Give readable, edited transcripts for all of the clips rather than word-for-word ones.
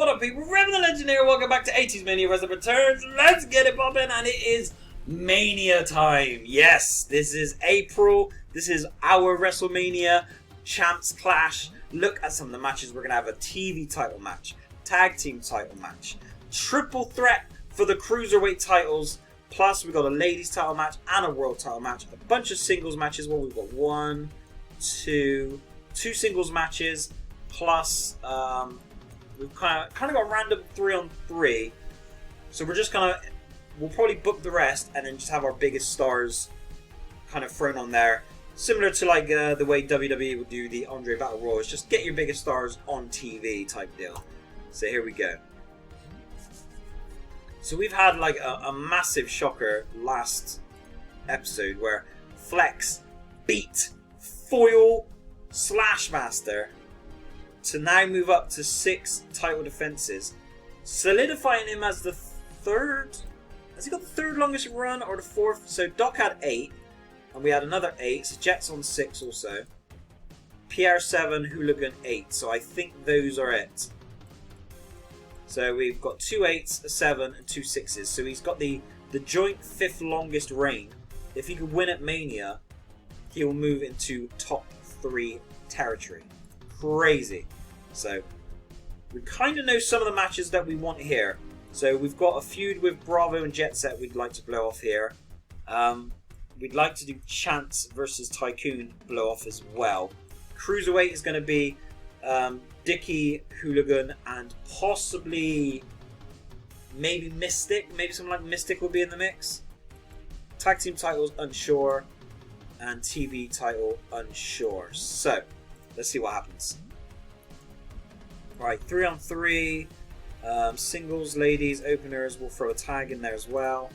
What up, people? Revan the Legend here. Welcome back to 80's Mania Wrestling Returns. Let's get it poppin', and it is Mania time. Yes, this is April. This is our WrestleMania Champs Clash. Look at some of the matches. We're going to have a TV title match, tag team title match, triple threat for the Cruiserweight titles, plus we've got a ladies title match and a world title match, a bunch of singles matches. Well, we've got two singles matches, plus we've kind of got a random 3-on-3. So we're just we'll probably book the rest and then just have our biggest stars kind of thrown on there. Similar to like the way WWE would do the Andre Battle Royals. Just get your biggest stars on TV type deal. So here we go. So we've had like a massive shocker last episode where Flex beat Foil Slashmaster to now move up to 6 title defenses, solidifying him as the third. Has he got the third longest run or the fourth? So Doc had 8, and we had another 8. So Jet's on 6 also. Pierre 7, Hooligan 8. So I think those are it. So we've got 2 8s, a 7, and 2 6s. So he's got the joint 5th longest reign. If he could win at Mania, he will move into top 3 territory. Crazy. So we kind of know some of the matches that we want here. So we've got a feud with Bravo and Jet Set we'd like to blow off here. We'd like to do Chance versus Tycoon blow off as well. Cruiserweight is going to be Dickie, Hooligan, and possibly maybe Mystic. Maybe someone like Mystic will be in the mix. Tag team titles unsure, and TV title unsure. So let's see what happens. Right, 3-on-3, singles, ladies, openers. We'll throw a tag in there as well.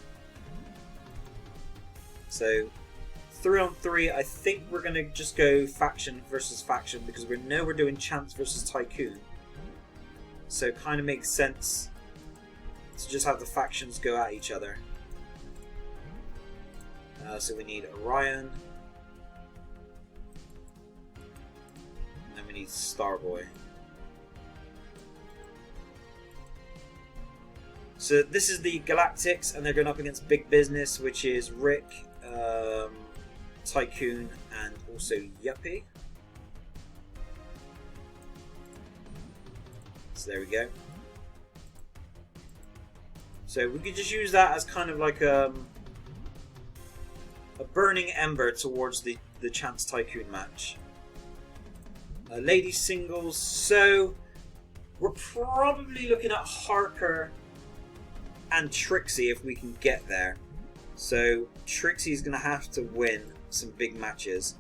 So 3-on-3, I think we're going to just go faction versus faction because we know we're doing Chance versus Tycoon. So it kind of makes sense to just have the factions go at each other. So we need Orion. And then we need Starboy. So this is the Galactics, and they're going up against Big Business, which is Rick, Tycoon, and also Yuppie. So there we go. So we could just use that as kind of like a burning ember towards the Chance Tycoon match. Ladies singles, so we're probably looking at Harker and Trixie if we can get there. So Trixie's going to have to win some big matches.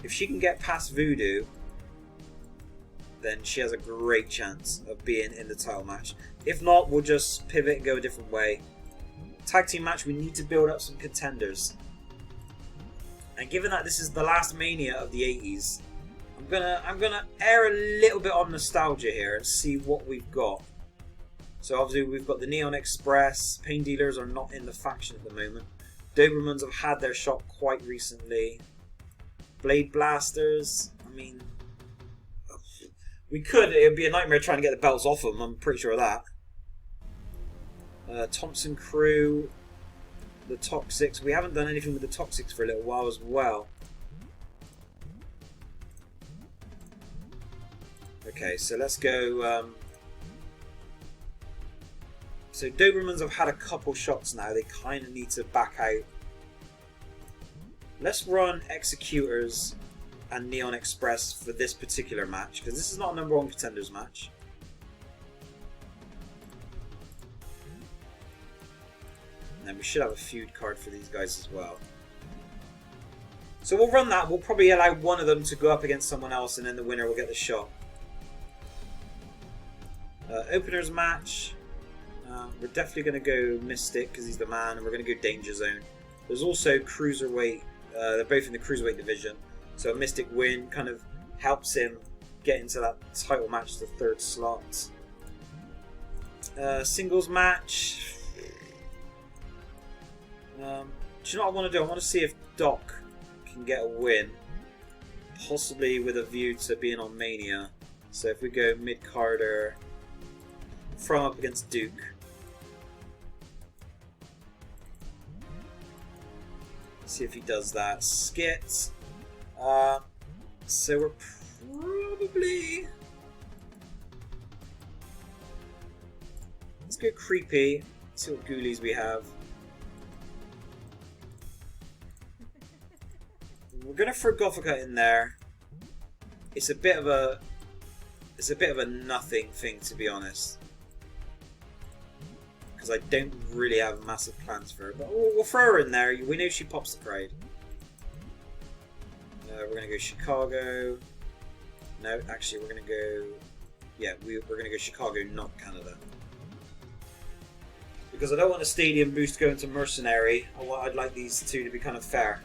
If she can get past Voodoo, then she has a great chance of being in the title match. If not, we'll just pivot and go a different way. Tag team match, we need to build up some contenders. And given that this is the last Mania of the 80s, I'm gonna err a little bit on nostalgia here and see what we've got. So obviously we've got the Neon Express. Pain Dealers are not in the faction at the moment. Dobermans have had their shot quite recently. Blade Blasters, I mean, we could. It would be a nightmare trying to get the belts off them, I'm pretty sure of that. Thompson Crew, the Toxics. We haven't done anything with the Toxics for a little while as well. Okay, so let's go. So Dobermans have had a couple shots now. They kind of need to back out. Let's run Executors and Neon Express for this particular match, because this is not a number 1 contenders match. And then we should have a feud card for these guys as well. So we'll run that. We'll probably allow one of them to go up against someone else, and then the winner will get the shot. Openers match. We're definitely going to go Mystic because he's the man, and we're going to go Danger Zone. There's also Cruiserweight. They're both in the Cruiserweight division. So a Mystic win kind of helps him get into that title match, the 3rd slot. Singles match. Do you know what I want to do? I want to see if Doc can get a win. Possibly with a view to being on Mania. So if we go mid-carder, throw him up against Duke. See if he does that. Skit. So we're probably... Let's go creepy. See what ghoulies we have. We're gonna throw Gothica in there. It's a bit of a nothing thing, to be honest, because I don't really have massive plans for her. But we'll throw her in there. We know she pops the crowd. We're gonna go Chicago. No, actually, we're gonna go. Yeah, we're gonna go Chicago, not Canada, because I don't want a stadium boost going to Mercenary. I'd like these two to be kind of fair.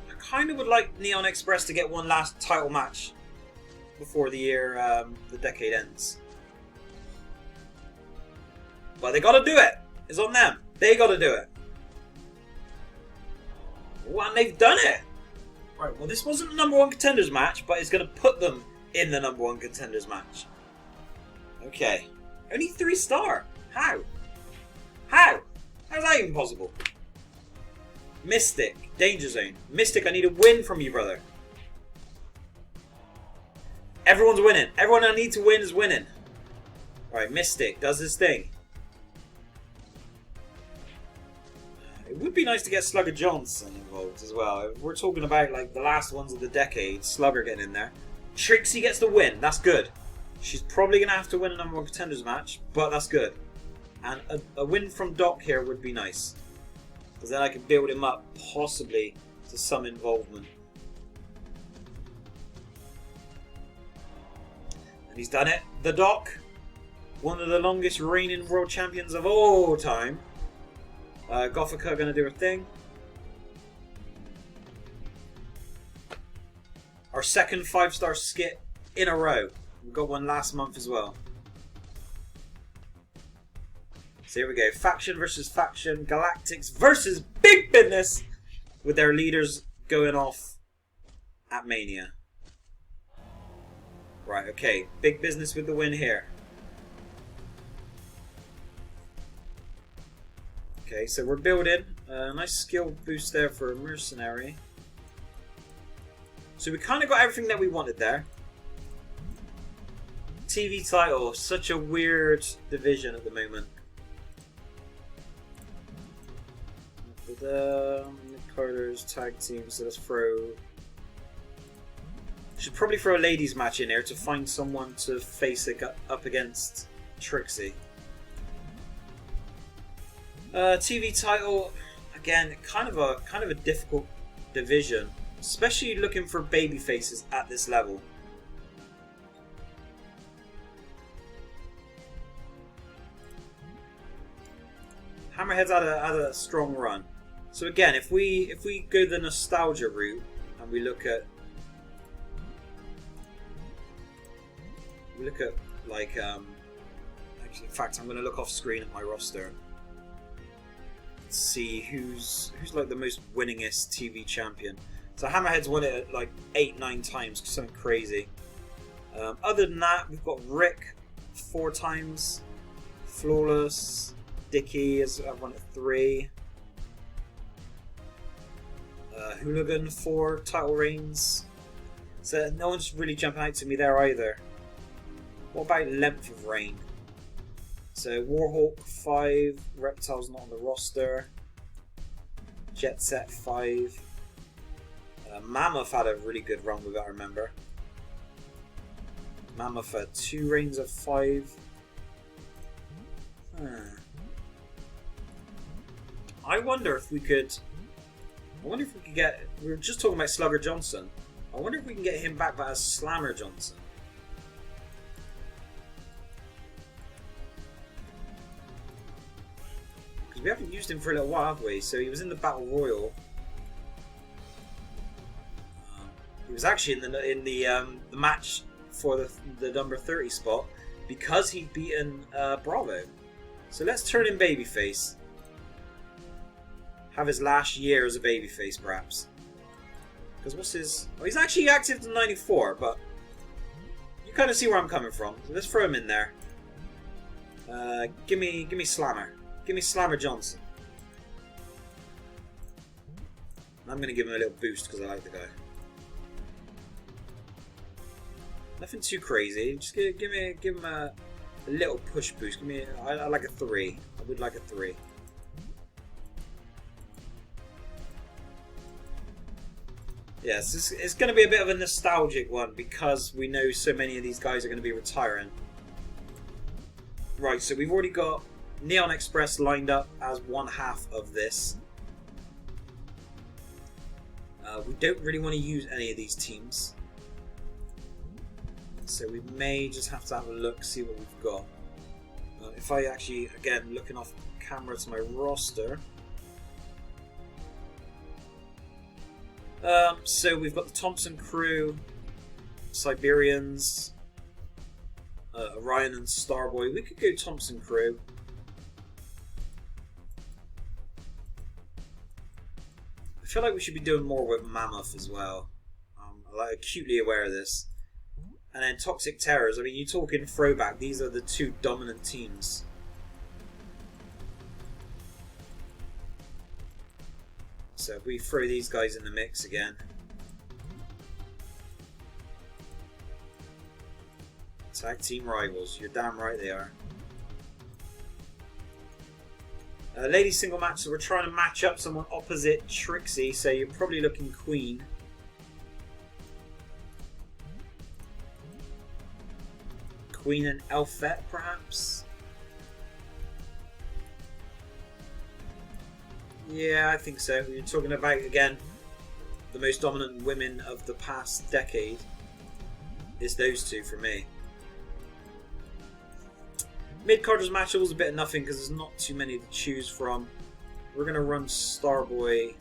I kind of would like Neon Express to get one last title match before the decade ends. But they gotta do it! It's on them. They gotta do it. Well, and they've done it! Right, well, this wasn't a #1 contenders match, but it's gonna put them in the #1 contenders match. Okay. Only 3-star. How? How? How's that even possible? Mystic, Danger Zone. Mystic, I need a win from you, brother. Everyone's winning. Everyone I need to win is winning. Alright, Mystic does his thing. It would be nice to get Slugger Johnson involved as well. If we're talking about like the last ones of the decade, Slugger getting in there. Trixie gets the win. That's good. She's probably going to have to win a #1 contenders match, but that's good. And a win from Doc here would be nice, because then I can build him up, possibly, to some involvement. And he's done it. The Doc, one of the longest reigning world champions of all time. Gothica going to do her thing. Our second 5-star skit in a row. We got one last month as well. So here we go. Faction versus faction. Galactics versus Big Business, with their leaders going off at Mania. Right, okay. Big Business with the win here. Okay, so we're building. A nice skill boost there for a Mercenary. So we kind of got everything that we wanted there. TV title. Such a weird division at the moment. Nick Carter's tag team, so let's throw... Should probably throw a ladies match in here to find someone to face it up against Trixie. TV title, again, kind of a difficult division, especially looking for baby faces at this level. Hammerhead's had a strong run. So again, if we go the nostalgia route and we look at like actually, in fact, I'm going to look off screen at my roster. Let's see who's like the most winningest TV champion. So Hammerhead's won it like 8-9 times, something crazy. Other than that, we've got Rick 4 times, Flawless, Dickie has won it 3. Hooligan 4 title reigns. So no one's really jumping out to me there either. What about length of reign? So Warhawk 5, Reptile's not on the roster. Jet Set 5. Mammoth had a really good run with it, I remember. Mammoth had 2 reigns of 5. I wonder if we could get... We were just talking about Slugger Johnson. I wonder if we can get him back as Slammer Johnson. Because we haven't used him for a little while, have we? So he was in the Battle Royal. He was actually in the match for the number 30 spot because he'd beaten Bravo. So let's turn him babyface. Have his last year as a babyface, perhaps. Because what's his... Oh, he's actually active to 94, but... You kind of see where I'm coming from. So let's throw him in there. Give me Slammer. Give me Slammer Johnson. And I'm going to give him a little boost because I like the guy. Nothing too crazy. Just give him a little push boost. Give me... I like a 3. I would like a 3. Yes, it's going to be a bit of a nostalgic one because we know so many of these guys are going to be retiring. Right, so we've already got Neon Express lined up as one half of this. We don't really want to use any of these teams. So we may just have to have a look, see what we've got. If I actually, again, looking off camera to my roster... so we've got the Thompson crew, Siberians, Orion and Starboy. We could go Thompson crew. I feel like we should be doing more with Mammoth as well. I'm like acutely aware of this. And then Toxic Terrors. I mean, you're talking throwback. These are the two dominant teams. So if we throw these guys in the mix again. Tag team rivals. You're damn right they are. Ladies single match, so we're trying to match up someone opposite Trixie, so you're probably looking Queen. Queen and Elfette, perhaps? Yeah, I think so. You're talking about, again, the most dominant women of the past decade. It's those two for me. Mid-carders match was a bit of nothing because there's not too many to choose from. We're going to run Starboy.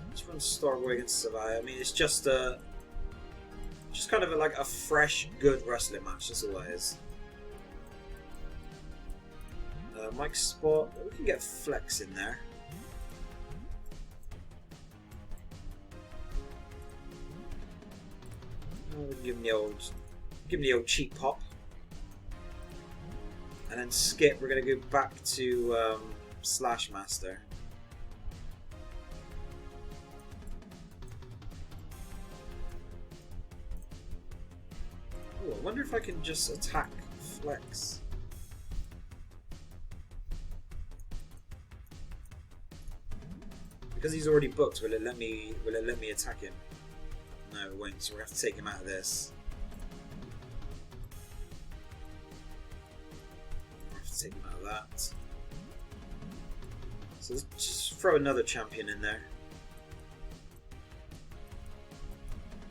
Let's run Starboy against Savai. I mean, it's just kind of like a fresh, good wrestling match. That's all it is. Mike Spot. We can get Flex in there. We can give him the old cheap pop. And then Skip, we're going to go back to Slash Master. Oh, I wonder if I can just attack Flex. Because he's already booked, will it let me attack him? No, it won't, so we have to take him out of this. We have to take him out of that. So let's just throw another champion in there.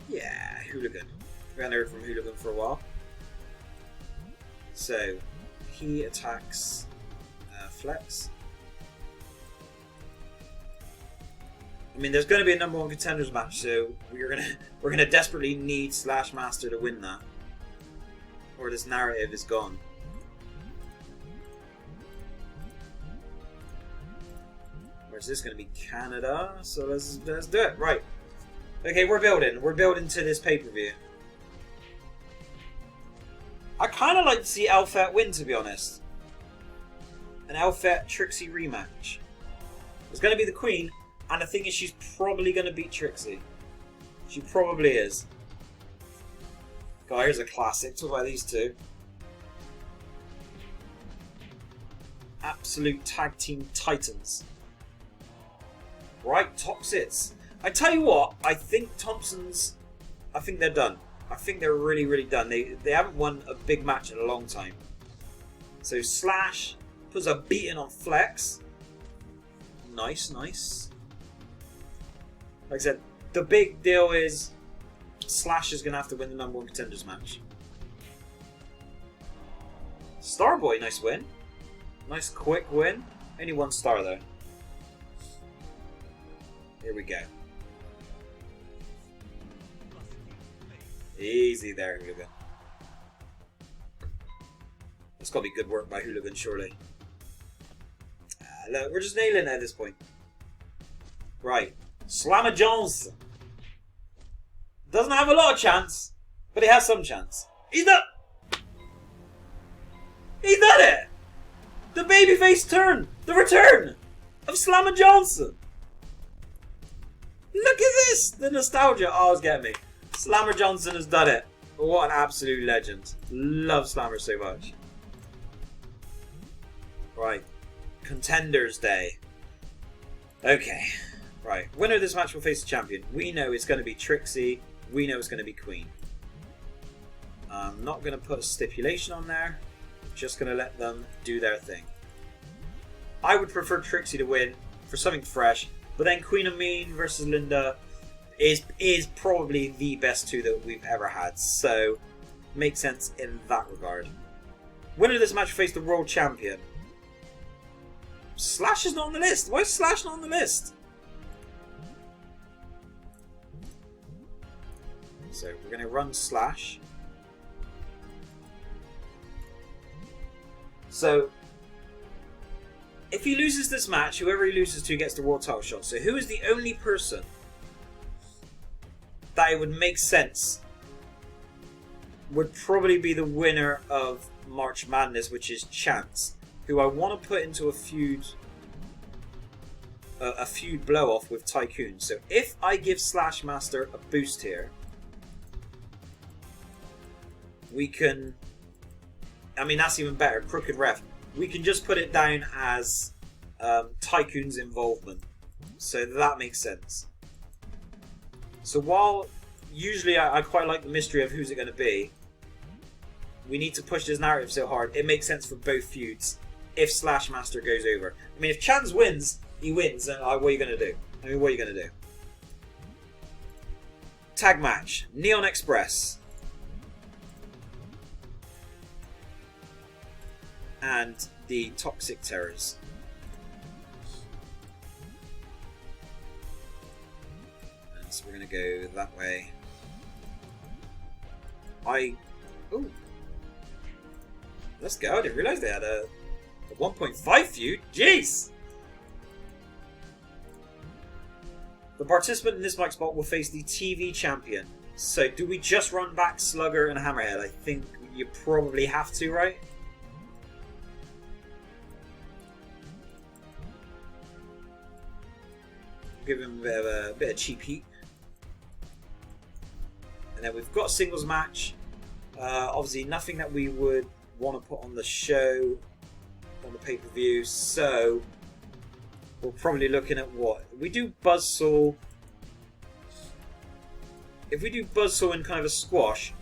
Yeah, Hooligan. We haven't heard from Hooligan for a while. So, he attacks Flex. I mean, there's going to be a number one contenders match, so we're gonna desperately need Slash Master to win that, or this narrative is gone. Where's this going to be? Canada. So let's do it. Right. Okay, we're building to this pay-per-view. I kind of like to see Elfette win, to be honest. An Elfette Trixie rematch. It's going to be the Queen. And the thing is, she's probably going to beat Trixie. She probably is. God, here's a classic. Talk about these two. Absolute tag team titans. Right, Toxics. I tell you what, I think Thompson's... I think they're done. I think they're really, really done. They haven't won a big match in a long time. So Slash puts a beating on Flex. Nice, nice. Like I said, the big deal is Slash is going to have to win the number one contenders match. Starboy, nice win. Nice quick win. Only one star though. Here we go. Easy there, Hooligan. That's got to be good work by Hooligan, surely. Look, we're just nailing it at this point. Right. Slammer Johnson. Doesn't have a lot of chance, but he has some chance. He's done it! The babyface turn! The return of Slammer Johnson! Look at this! The nostalgia. Oh, it's getting me. Slammer Johnson has done it. What an absolute legend. Love Slammer so much. Right. Contenders Day. Okay. Right. Winner of this match will face the champion. We know it's going to be Trixie. We know it's going to be Queen. I'm not going to put a stipulation on there. Just going to let them do their thing. I would prefer Trixie to win for something fresh. But then Queen and Mean versus Linda is probably the best two that we've ever had. So, makes sense in that regard. Winner of this match will face the World Champion. Slash is not on the list. Why is Slash not on the list? So we're going to run Slash. So if he loses this match, whoever he loses to gets the world title shot. So who is the only person that it would make sense would probably be the winner of March Madness, which is Chance, who I want to put into a feud blow off with Tycoon. So if I give Slash Master a boost here, we can, I mean that's even better, Crooked Ref. We can just put it down as Tycoon's involvement. So that makes sense. So while usually I quite like the mystery of who's it going to be, we need to push this narrative so hard. It makes sense for both feuds if Slash Master goes over. I mean, if Chance wins, he wins. And what are you going to do? I mean, what are you going to do? Tag match. Neon Express. And the Toxic Terrors. And so we're going to go that way. Ooh. Let's go. I didn't realise they had a 1.5 feud. Jeez! The participant in this mic spot will face the TV champion. So, do we just run back Slugger and Hammerhead? I think you probably have to, right? Give him a bit of cheap heat. And then we've got a singles match. Obviously, nothing that we would want to put on the show, on the pay-per-view. So, we're probably looking at what? We do Buzzsaw. If we do Buzzsaw in kind of a squash,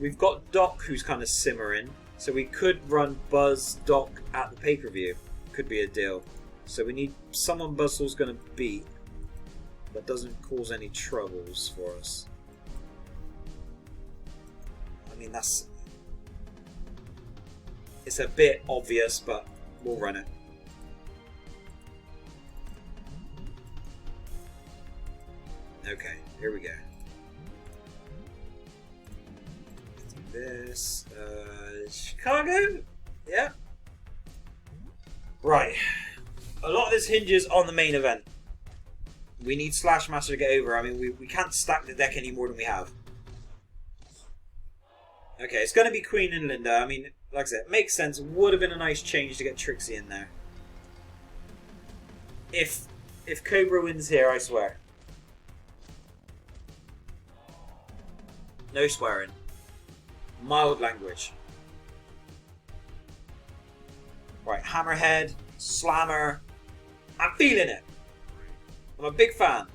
we've got Doc who's kind of simmering. So we could run Buzz Doc at the pay-per-view. Could be a deal. So we need someone Buzzsaw's going to beat that doesn't cause any troubles for us. I mean, it's a bit obvious, but we'll run it. Okay, here we go. This, Chicago? Yeah. Right. A lot of this hinges on the main event. We need Slash Master to get over. I mean, we can't stack the deck any more than we have. Okay, it's going to be Queen and Linda. I mean, like I said, it makes sense. Would have been a nice change to get Trixie in there. If Cobra wins here, I swear. No swearing. Mild language. Right, Hammerhead, Slammer. I'm feeling it. I'm a big fan.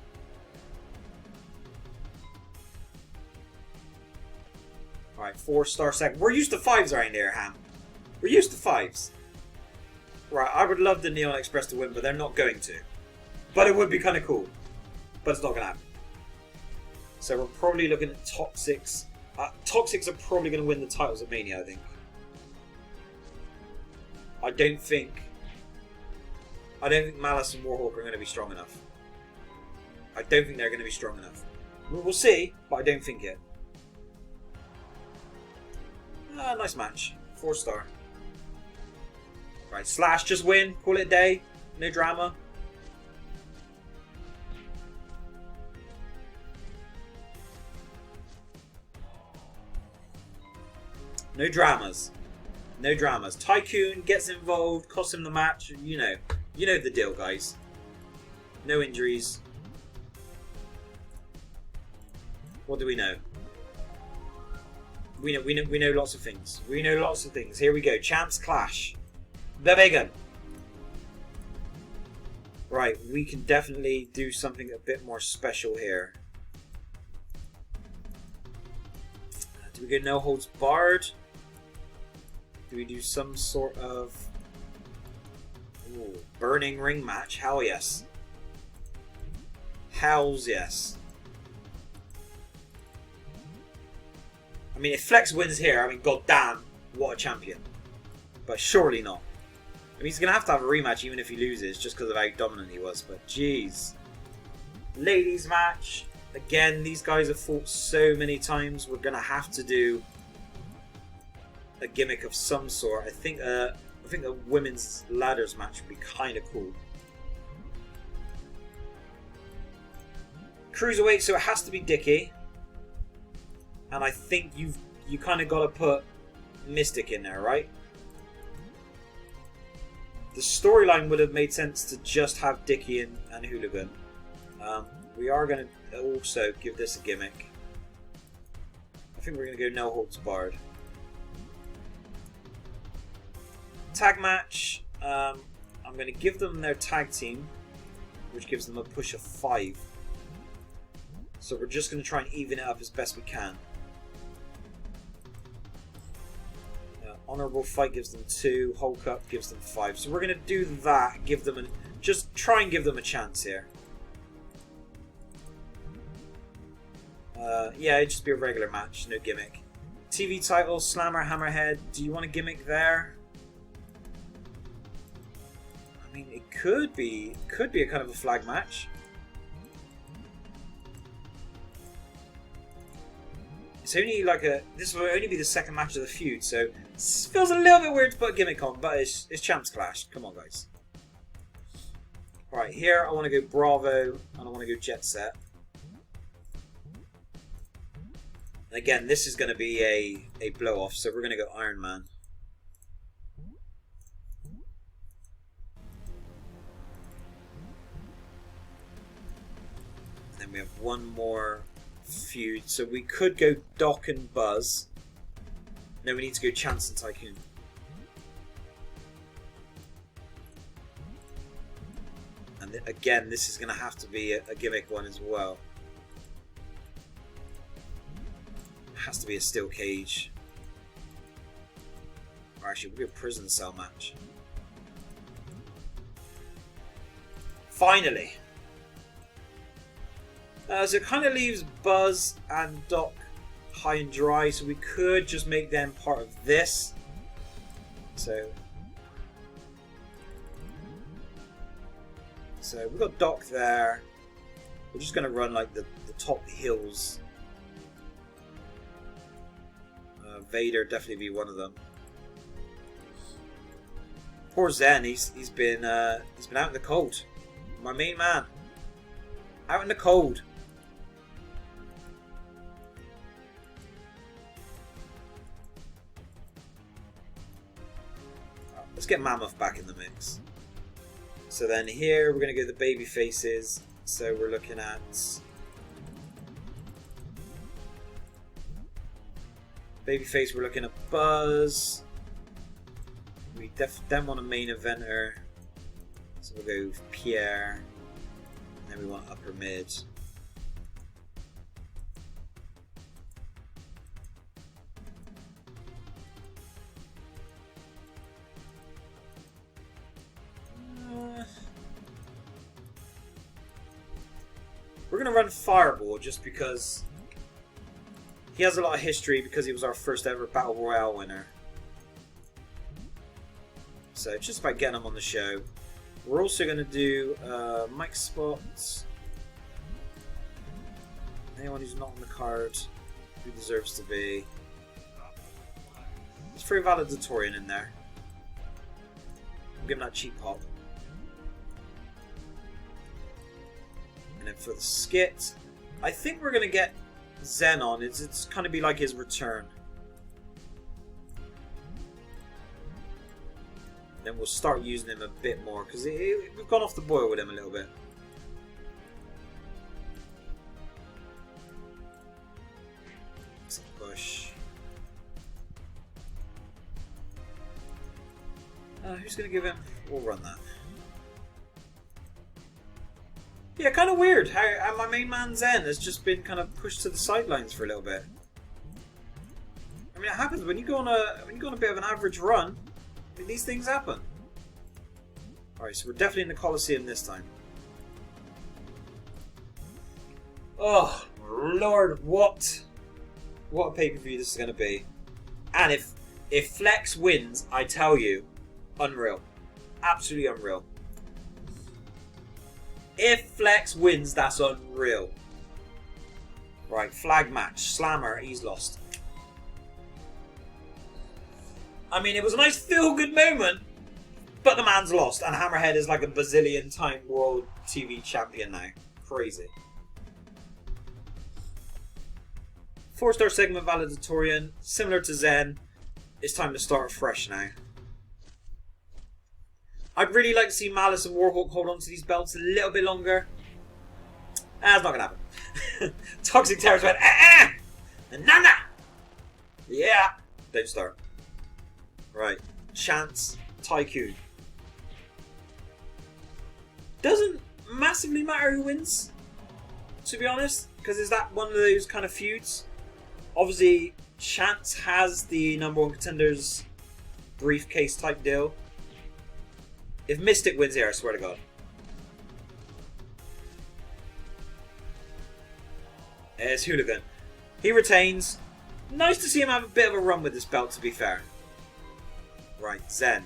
Right, 4-star second. We're used to 5s around here, Ham. We're used to 5s. Right, I would love the Neon Express to win, but they're not going to. But it would be kind of cool. But it's not going to happen. So we're probably looking at Toxics. Toxics are probably going to win the titles at Mania, I think. I don't think Malice and Warhawk are going to be strong enough. I don't think they're going to be strong enough. We'll see, but I don't think it. Nice match. 4-star. Right, Slash, just win. Call it a day. No drama. No dramas. No dramas. Tycoon gets involved, costs him the match. You know the deal, guys. No injuries. What do we know? We know lots of things. We know lots of things. Here we go. Champs clash. The vegan. Right, we can definitely do something a bit more special here. Do we go no holds barred? Do we do some sort of burning ring match? Hell yes. Hells yes. I mean, if Flex wins here, I mean, goddamn, what a champion. But surely not. I mean, he's going to have a rematch even if he loses, just because of how dominant he was. But jeez. Ladies match. Again, these guys have fought so many times. We're going to have to do a gimmick of some sort. I think a women's ladders match would be kind of cool. Cruiserweight, so it has to be Dickie. And I think you kind of got to put Mystic in there, right? The storyline would have made sense to just have Dickie and Hooligan. We are going to also give this a gimmick. I think we're going to go no holds barred. Tag match. I'm going to give them their tag team, which gives them a push of 5. So we're just going to try and even it up as best we can. Honorable Fight gives them 2. Hulk Up gives them 5. So we're going to do that. Just try and give them a chance here. Yeah, it'd just be a regular match, no gimmick. TV title, Slammer, Hammerhead. Do you want a gimmick there? I mean, it could be a kind of a flag match. It's only like this will only be the second match of the feud, so it feels a little bit weird to put a gimmick on, but it's Champs Clash. Come on, guys. Right, here I want to go Bravo, and I want to go Jet Set. And again, this is going to be a blow-off, so we're going to go Iron Man. And then we have one more feud, so we could go Doc and Buzz. No, we need to go Chance and Tycoon. And again, this is going to have to be a gimmick one as well. It has to be a steel cage. Or actually, we'll be a prison cell match. Finally! So it kind of leaves Buzz and Doc high and dry, so we could just make them part of this. So we've got Doc there. We're just going to run like the top hills. Vader definitely be one of them. Poor Zen, he's been out in the cold. My main man, out in the cold. Let's get Mammoth back in the mix. So then here we're going to go the baby faces. So we're looking at babyface. We're looking at Buzz. We then want a main eventer. So we'll go with Pierre. And then we want upper mid. We're going to run Fireball just because he has a lot of history because he was our first ever Battle Royale winner. So it's just about getting him on the show. We're also going to do Mike Spots. Anyone who's not on the card who deserves to be. Let's throw Valedictorian in there. I'm giving that cheap pop. And then for the skit, I think we're going to get Zen on. It's going to be like his return. Then we'll start using him a bit more because we've gone off the boil with him a little bit. Let's push. Who's going to give him? We'll run that. Yeah, kind of weird how my main man Zen has just been kind of pushed to the sidelines for a little bit. I mean, it happens when you go on a bit of an average run. I mean, these things happen. All right, so we're definitely in the Colosseum this time. Oh Lord, what a pay-per-view this is going to be! And if Flex wins, I tell you, unreal, absolutely unreal. If Flex wins, that's unreal. Right, flag match. Slammer, he's lost. I mean, it was a nice feel-good moment, but the man's lost. And Hammerhead is like a bazillion-time world TV champion now. Crazy. 4-star segment valedictorian. Similar to Zen. It's time to start fresh now. I'd really like to see Malice and Warhawk hold on to these belts a little bit longer. That's not going to happen. Toxic Terrors went, Nana! Yeah! Don't start. Right. Chance Tycoon. Doesn't massively matter who wins, to be honest, because is that one of those kind of feuds? Obviously, Chance has the #1 contenders briefcase type deal. If Mystic wins here, I swear to God. It's Hooligan. He retains. Nice to see him have a bit of a run with this belt, to be fair. Right, Zen.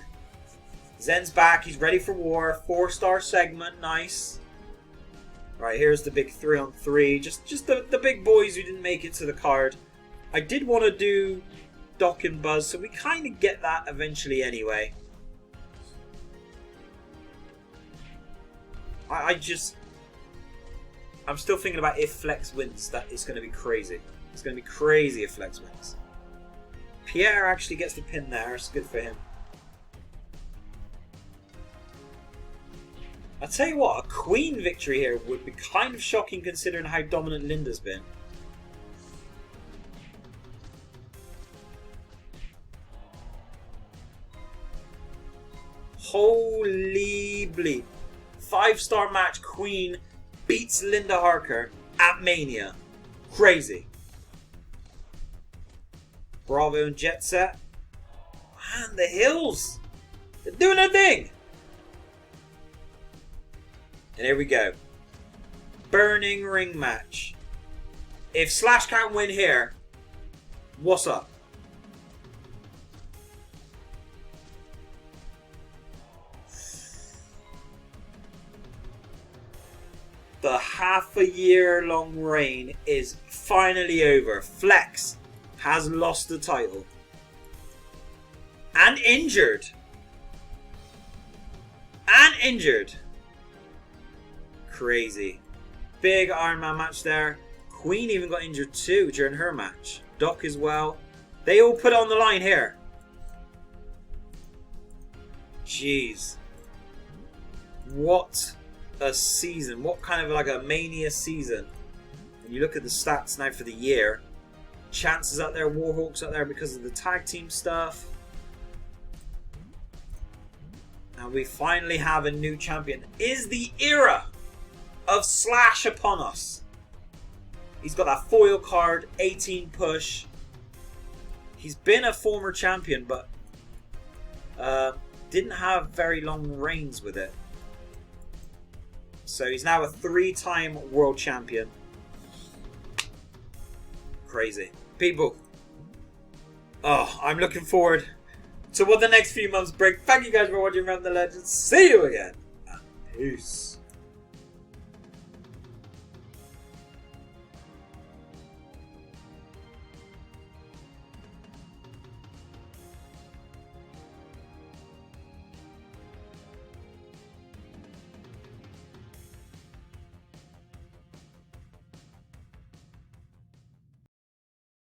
Zen's back. He's ready for war. 4-star segment. Nice. Right, here's the big 3-on-3. Just the big boys who didn't make it to the card. I did want to do Doc and Buzz, so we kind of get that eventually anyway. I'm still thinking about if Flex wins, that it's going to be crazy. It's going to be crazy if Flex wins. Pierre actually gets the pin there. It's good for him. I'll tell you what, a Queen victory here would be kind of shocking considering how dominant Linda's been. Holy bleep. 5-star match, Queen beats Linda Harker at Mania. Crazy. Bravo and Jet Set. Man, the Hills. They're doing their thing. And here we go. Burning ring match. If Slash can't win here, what's up? The half-a-year-long reign is finally over. Flex has lost the title. And injured. Crazy. Big Iron Man match there. Queen even got injured too during her match. Doc as well. They all put it on the line here. Jeez. What a season. What kind of like a Mania season. And you look at the stats now for the year. Chance is out there, Warhawk's out there because of the tag team stuff. And we finally have a new champion. Is the era of Slash upon us? He's got that foil card, 18 push. He's been a former champion, but didn't have very long reigns with it. So he's now a 3-time world champion. Crazy. People. Oh, I'm looking forward to what the next few months bring. Thank you guys for watching Rev the Legends. See you again. And peace.